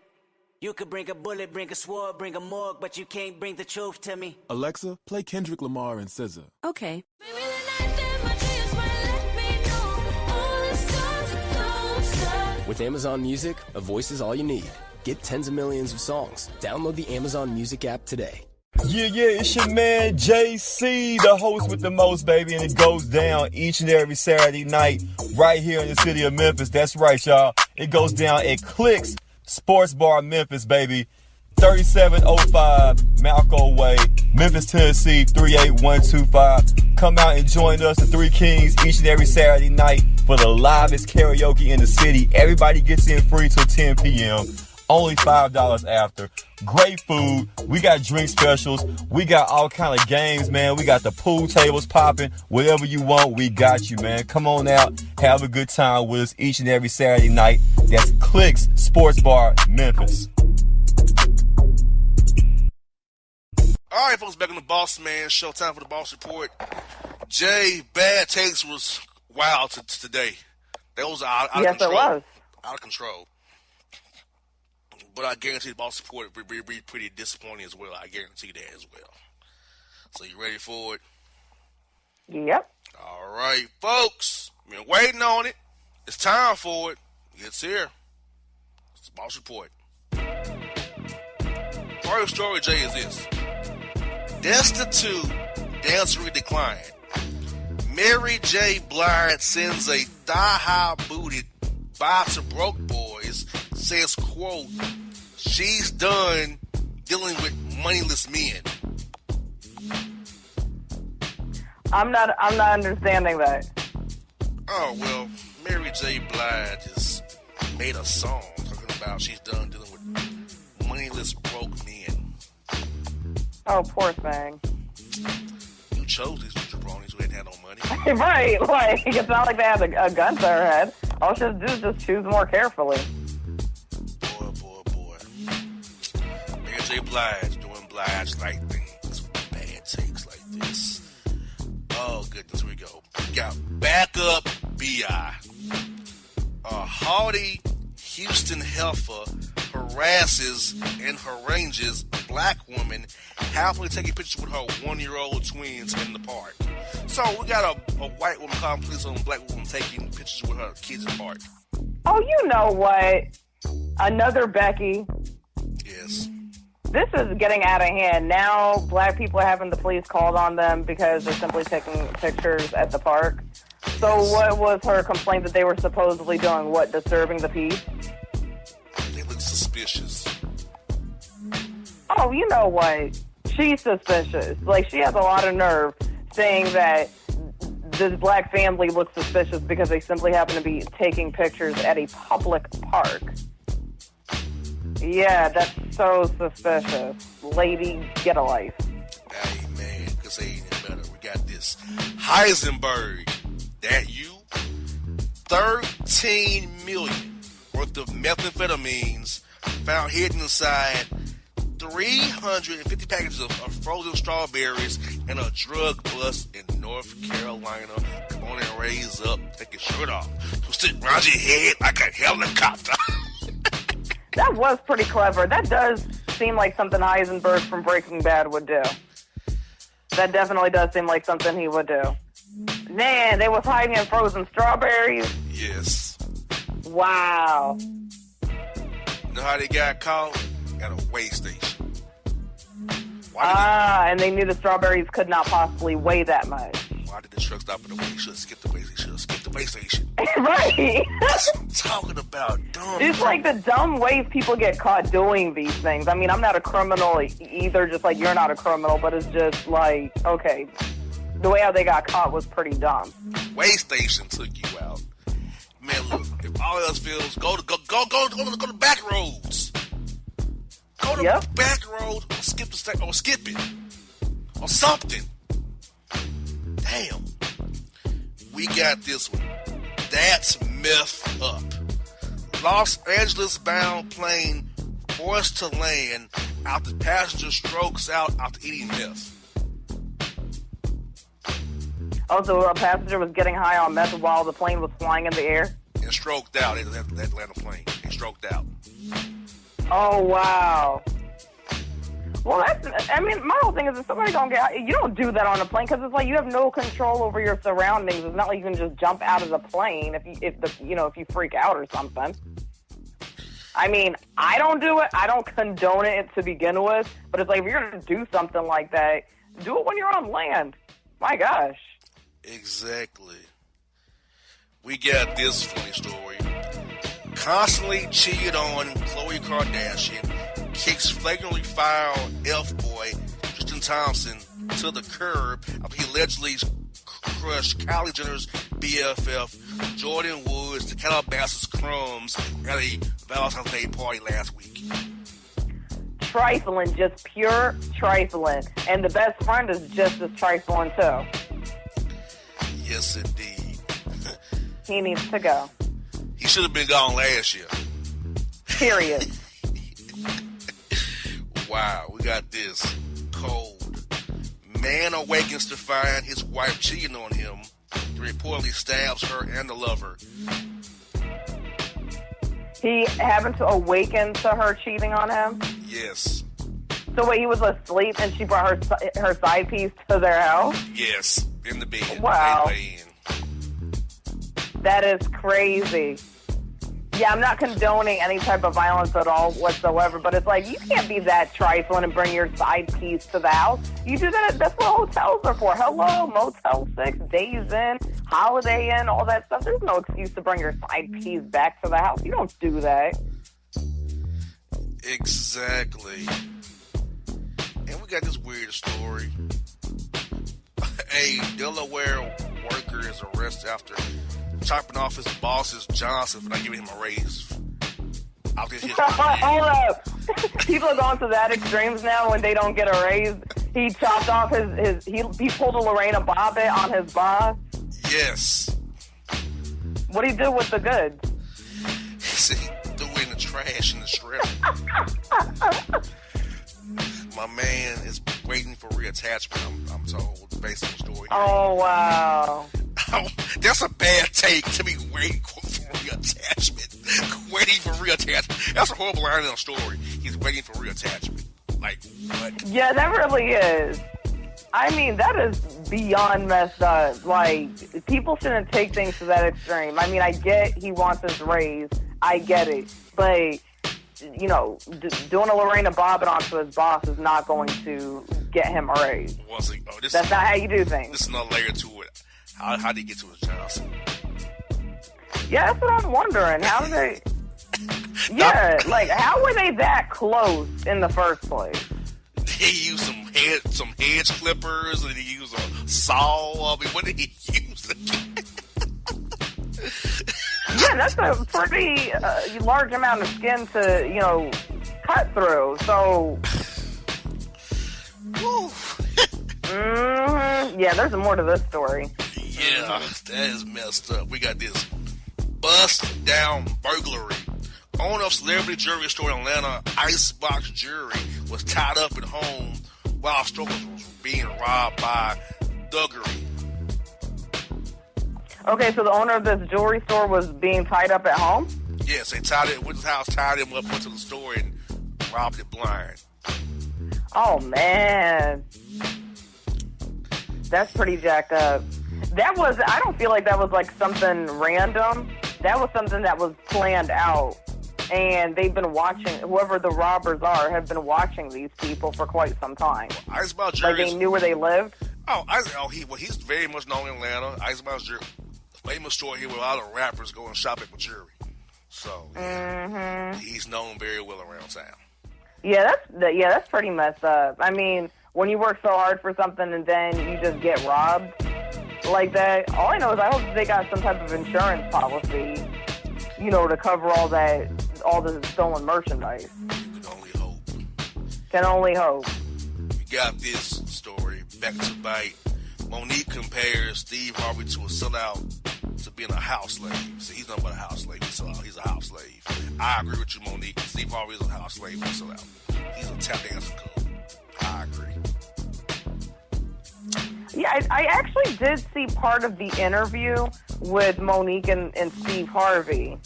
You could bring a bullet, bring a sword, bring a morgue, but you can't bring the truth to me. Alexa, play Kendrick Lamar and SZA. Okay. Maybe the night that my dreams might let me know. All the stars are closer. With Amazon Music, a voice is all you need. Get tens of millions of songs. Download the Amazon Music app today. Yeah, it's your man JC, the host with the most, baby, and it goes down each and every Saturday night right here in the city of Memphis. That's right, y'all. It goes down at Clicks Sports Bar Memphis, baby. 3705 Malco Way, Memphis, Tennessee, 38125. Come out and join us, the Three Kings, each and every Saturday night for the livest karaoke in the city. Everybody gets in free till 10 p.m. Only $5 after. Great food. We got drink specials. We got all kind of games, man. We got the pool tables popping. Whatever you want, we got you, man. Come on out. Have a good time with us each and every Saturday night. That's Clicks Sports Bar, Memphis. All right, folks, back on the Bossman show. Time for the Boss Report. Jay, bad takes was wild today. That was out of control. Yes, it was. Out of control. But I guarantee the Boss Report will be pretty disappointing as well. I guarantee that as well. So you ready for it? Yep. All right, folks. Been waiting on it. It's time for it. It's here. It's the Boss Report. First story, Jay, is this. Destitute dancer decline. Mary J. Blige sends a thigh-high booted bye to broke boys. Says, quote, she's done dealing with moneyless men. I'm not understanding that. Oh, well, Mary J. Blige just made a song talking about she's done dealing with moneyless broke men. Oh, poor thing. You chose these jabronis who hadn't had no money. Right, like, it's not like they had a gun to their head. All she has to do is just choose more carefully. Boy. Mary J. Blige doing Blige-like things with bad takes like this. Oh, goodness, here we go. We got Backup B.I. A haughty Houston heifer harasses and harangues a black woman happily taking pictures with her 1-year-old twins in the park. So we got a white woman calling police on a black woman taking pictures with her kids in the park. Oh, you know what? Another Becky. Yes. This is getting out of hand. Now black people are having the police called on them because they're simply taking pictures at the park. So what was her complaint that they were supposedly doing? What, disturbing the peace? They look suspicious. Oh, you know what? She's suspicious. Like, she has a lot of nerve saying that this black family looks suspicious because they simply happen to be taking pictures at a public park. Yeah, that's so suspicious. Lady, get a life. Hey, man, because they ain't any better. We got this. Heisenberg, that you? 13 million worth of methamphetamines found hidden inside 350 packages of frozen strawberries and a drug bust in North Carolina. Come on and raise up, take your shirt off. So sit around your head like a helicopter. That was pretty clever. That does seem like something Heisenberg from Breaking Bad would do. That definitely does seem like something he would do. Man, they was hiding in frozen strawberries. Yes. Wow. You know how they got caught? At a weigh station. And they knew the strawberries could not possibly weigh that much. Why did the truck stop at the weigh? Should have skipped the weigh station. Should have skipped the weigh station. Right. That's what I'm talking about. Dumb. It's like the dumb ways people get caught doing these things. I mean, I'm not a criminal either, just like you're not a criminal, but it's just like, okay, the way how they got caught was pretty dumb. Weigh station took you out. Man, look, if all else fails, go to the back roads. Go to the back road or skip the state or skip it. Or something. Damn. We got this one. That's messed up. Los Angeles bound plane forced to land after passenger strokes out after eating meth. Oh, so a passenger was getting high on meth while the plane was flying in the air? And stroked out. They had to land a plane. They stroked out. Oh, wow. Well, my whole thing is if somebody don't get, you don't do that on a plane because it's like you have no control over your surroundings. It's not like you can just jump out of the plane if you freak out or something. I mean, I don't do it. I don't condone it to begin with. But it's like if you're going to do something like that, do it when you're on land. My gosh. Exactly. We got this funny story. Constantly cheated on Khloe Kardashian, kicks flagrantly foul F-boy Tristan Thompson to the curb after he allegedly crushed Kylie Jenner's BFF Jordan Woods to Calabasas crumbs at a Valentine's Day party last week. Trifling, just pure trifling. And the best friend is just as trifling too. Yes, indeed. He needs to go. He should have been gone last year. Period. Wow, we got this. Cold. Man awakens to find his wife cheating on him. He reportedly stabs her and the lover. He happened to awaken to her cheating on him? Yes. So wait, he was asleep and she brought her side piece to their house? Yes, in the bed. Wow. They lay in. That is crazy. Yeah, I'm not condoning any type of violence at all whatsoever, but it's like, you can't be that trifling and bring your side piece to the house. You do that, that's what hotels are for. Hello, Motel 6, Days Inn, Holiday Inn, all that stuff. There's no excuse to bring your side piece back to the house. You don't do that. Exactly. And we got this weird story. A Delaware worker is arrested after chopping off his boss's Johnson for not giving him a raise. Hold up. People are going to that extremes now when they don't get a raise. He chopped off he pulled a Lorena Bobbitt on his boss. Yes. What'd he do with the goods? He threw it in the trash in the strip. My man is waiting for reattachment, I'm told, based on the story. Oh, wow. That's a bad take to be waiting for reattachment. Waiting for reattachment. That's a horrible line in the story. He's waiting for reattachment. Like, what? Yeah, that really is. I mean, that is beyond messed up. Like, people shouldn't take things to that extreme. I mean, I get he wants his raise. I get it. But, you know, doing a Lorena Bobbitt onto his boss is not going to get him a raise. That's not how you do things. This is another layer to it. How did he get to his Johnson? Yeah, that's what I'm wondering. How did they... Yeah, like, how were they that close in the first place? He used some hedge clippers, and he used a saw. I mean, what did he use? Yeah, that's a pretty large amount of skin to, you know, cut through. So... Yeah, there's more to this story. Yeah, that is messed up. We got this bust down burglary. owner of celebrity jewelry store in Atlanta, Icebox Jewelry, was tied up at home while stores was being robbed by thuggery. Okay, so the owner of this jewelry store was being tied up at home? Yes, they tied it with his house, tied him up, went to the store, and robbed it blind. Oh, man. That's pretty jacked up. I don't feel like that was like something random. That was something that was planned out. And they've been watching, whoever the robbers are, have been watching these people for quite some time. Well, Icebox Jewelry. Like they knew where they lived? He's very much known in Atlanta. Icebox Jewelry, famous store here where a lot of rappers go and shop at with jewelry. So, yeah, he's known very well around town. Yeah, that's pretty messed up. I mean, when you work so hard for something and then you just get robbed like that, all I know is I hope they got some type of insurance policy, to cover all the stolen merchandise. You can only hope. Can only hope. We got this story, back to bite. Monique compares Steve Harvey to a sellout to being a house slave. See, he's not but a house slave. He's a house slave. I agree with you, Monique. Steve Harvey is a house slave. He's a sellout. He's a tap dancer cool. I agree. Yeah, I actually did see part of the interview with Monique and Steve Harvey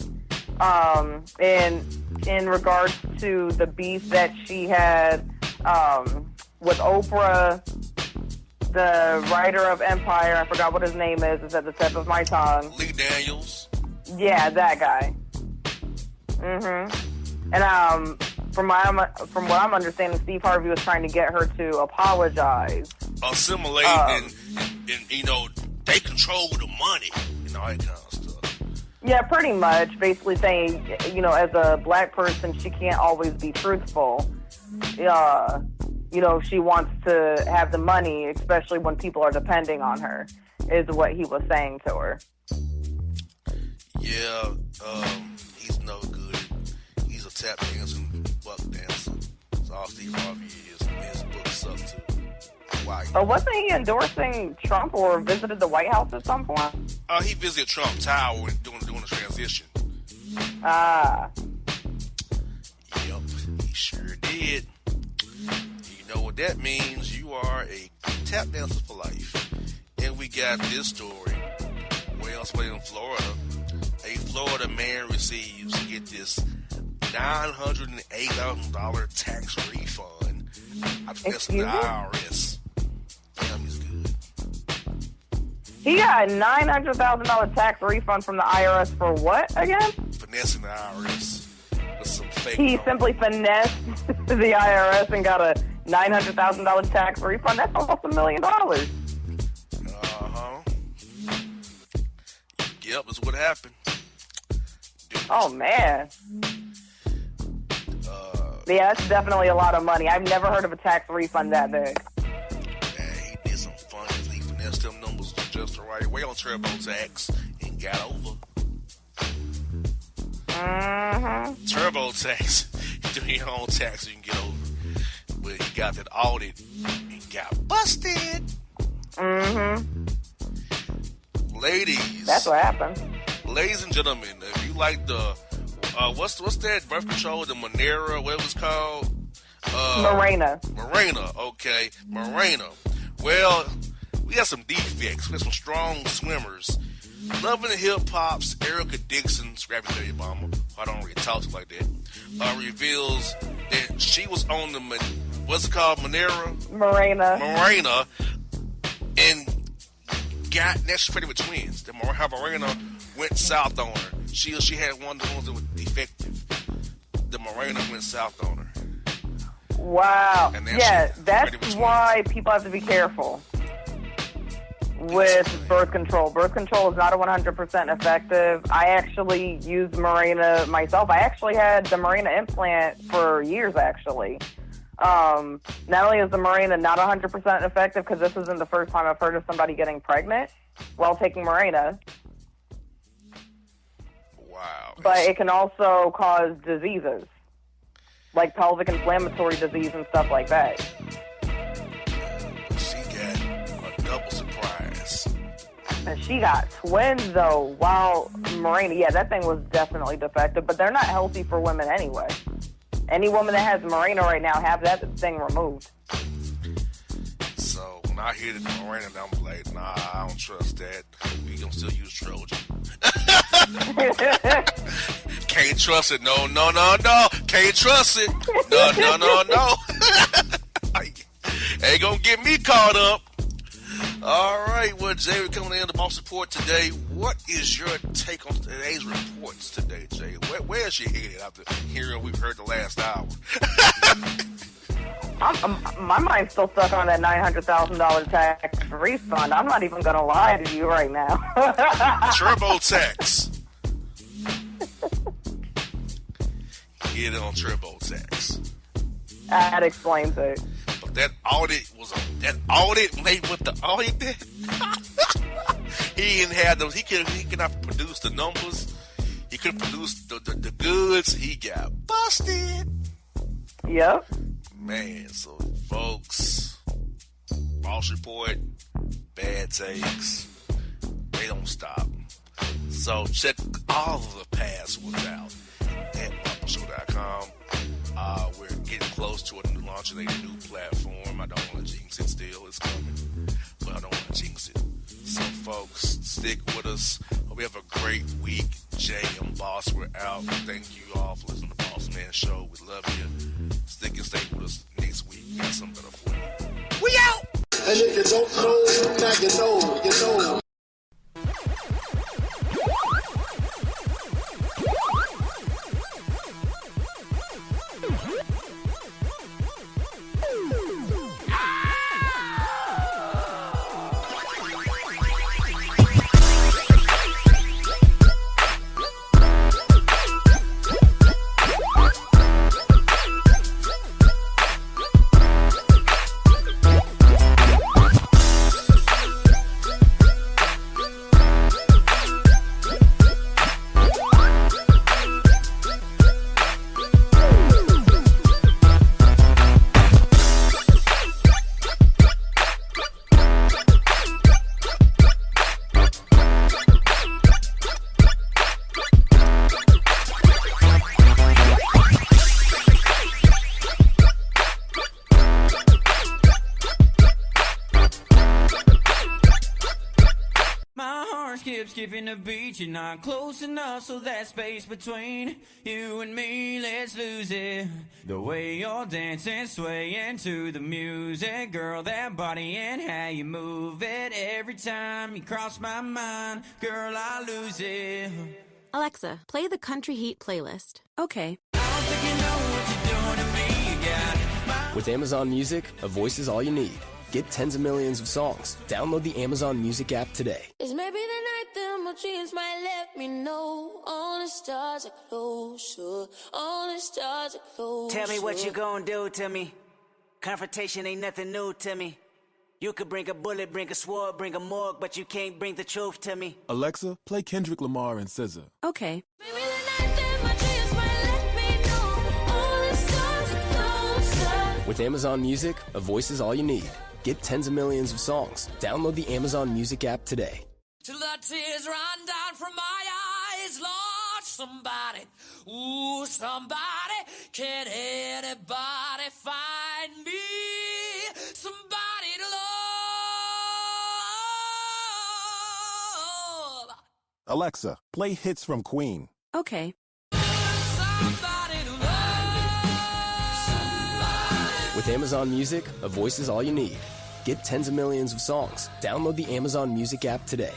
in regards to the beef that she had with Oprah, the writer of Empire. I forgot what his name is. It's at the tip of my tongue. Lee Daniels. Yeah, that guy. And from what I'm understanding, Steve Harvey was trying to get her to apologize. Assimilate and they control the money and all that kind of stuff. Yeah, pretty much. Basically saying, as a black person, she can't always be truthful. She wants to have the money, especially when people are depending on her, is what he was saying to her. Yeah, he's no good. He's a tap dancer and buck dancer. That's all Steve Harvey is. His book sucks too. Why? Wasn't he endorsing Trump or visited the White House at some point? He visited Trump Tower doing the transition. Yep, he sure did. You know what that means? You are a tap dancer for life. And we got this story. Wellsville in Florida. A Florida man receives, get this, $908,000 tax refund. I think that's from the IRS. Damn, he's good. He got a $900,000 tax refund from the IRS for what again? Finessing the IRS with some fake. He simply finessed the IRS and got a $900,000 tax refund. That's almost $1 million. Yep, that's what happened. Oh, man. Yeah, that's definitely a lot of money. I've never heard of a tax refund that big. Man, he did some fun. He finessed them numbers just the right way on TurboTax and got over. TurboTax, you do your own tax, you can get over. But he got that audit and got busted. Ladies. That's what happened. Ladies and gentlemen, if you like the what's that birth control, the Monera, what it was called? Mirena, okay. Mirena. Well, we got some defects. We got some strong swimmers. Loving the Hip Hop's Erica Dixon, Scrappy Baby Mama, I don't really talk to her like that, reveals that she was on the, what's it called, Mirena, and got next pregnant with twins. The Mirena went south on her. She had one of the ones that was defective. The Mirena went south on her. Wow. Yeah, that's why people have to be careful with birth control. Birth control is not 100% effective. I actually used Mirena myself. I actually had the Mirena implant for years, actually. Not only is the Mirena not 100% effective, because this isn't the first time I've heard of somebody getting pregnant while taking Mirena. Wow. But it can also cause diseases, like pelvic inflammatory disease and stuff like that. She got a double surprise. And she got twins, though, while Mirena, yeah, that thing was definitely defective, but they're not healthy for women anyway. Any woman that has Mirena right now have that thing removed. So when I hear the Mirena, I'm like, nah, I don't trust that. We gonna still use Trojan. Can't trust it. No. Can't trust it. No. Ain't gonna get me caught up. All right, well, Jay, we're coming in the Boss Report today. What is your take on today's reports today, Jay? Where is she headed after hearing we've heard the last hour? My mind's still stuck on that $900,000 tax refund. I'm not even going to lie to you right now. TurboTax. Get it on TurboTax. That explains it. But that audit made with the audit. He didn't have those. He cannot produce the numbers. He couldn't produce the goods. He got busted. Yep. Man, so folks, Boss Report, bad takes, they don't stop. So check all of the past ones out at BossShow.com. We're getting close to launching a new platform. I don't want to jinx it still. It's coming, but I don't want to jinx it. So folks, stick with us. Hope you have a great week. Jay and Boss, we're out. Thank you all for listening to the Bossman Show. We love you. Stick and stay with us next week. We got something better for you. We out! And if you don't know, now you know. Skipping the beat, you're not close enough, so that space between you and me, let's lose it. The way you're dancing, swaying to the music, girl, that body and how you move it. Every time you cross my mind, girl, I lose it. Alexa, play the Country Heat playlist. Okay. With Amazon Music, a voice is all you need. Get tens of millions of songs. Download the Amazon Music app today. It's maybe the night that my dreams might let me know. All the stars are closer. All the stars are closer. Tell me what you gonna do to me. Confrontation ain't nothing new to me. You could bring a bullet, bring a sword, bring a morgue, but you can't bring the truth to me. Alexa, play Kendrick Lamar and SZA. Okay. Maybe the night that my dreams might let me know. All the stars are closer. With Amazon Music, a voice is all you need. Get tens of millions of songs. Download the Amazon Music app today. Till the tears run down from my eyes, Lord, somebody, ooh, somebody, can anybody find me? Somebody to love. Alexa, play hits from Queen. Okay. With Amazon Music, a voice is all you need. Get tens of millions of songs. Download the Amazon Music app today.